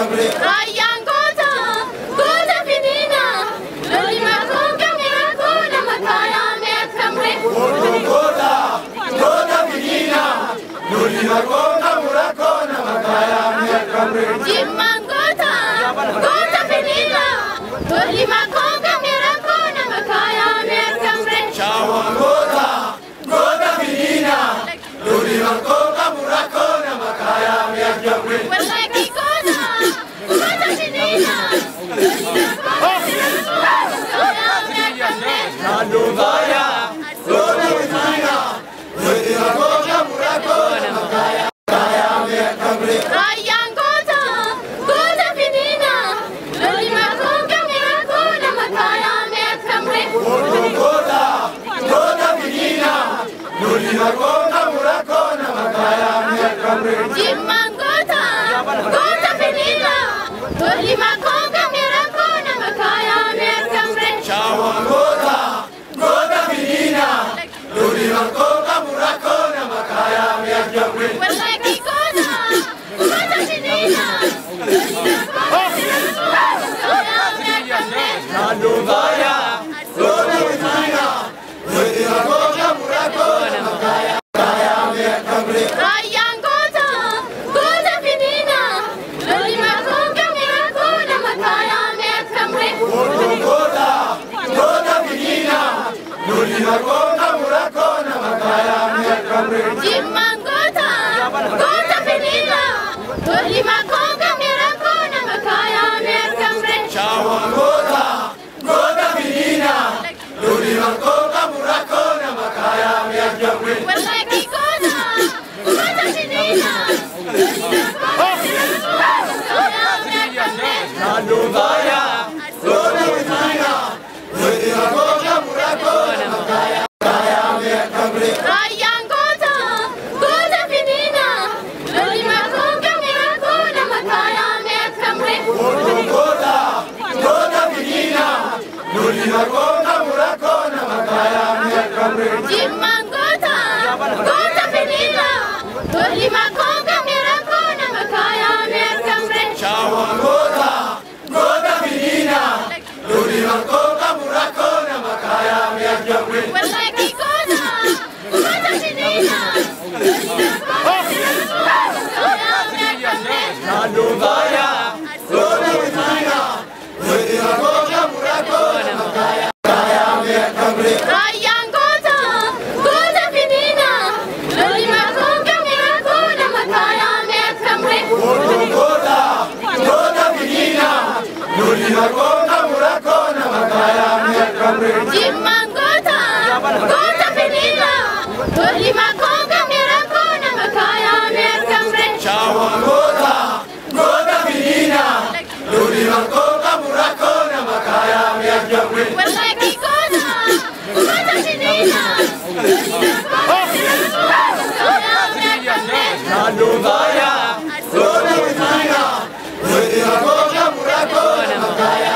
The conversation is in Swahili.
Ayangota, Gota Finina, Lolima Konga Mirakuna Makaya Mekamre. Gota Finina, Lolima Konga Murakona Makaya Mekamre. Jimangota, Gota Finina, Lolima Konga Mirakuna Makaya Mekamre. Chawangota, Gota Finina, Lolima Konga Murakona Makaya Mekamre. Jimangota, Gota Finina, Lolima Konga Mirakuna Makaya Mekamre. Chawangota, Gota Finina, Lolima Konga Murakona Makaya Mekamre. Gota Finina, Ayangota, Gota Finina, Lolima Konga Mirakuna Makaya Mekamre. Gota Finina, Lolima Konga Murakona Makaya Mekamre.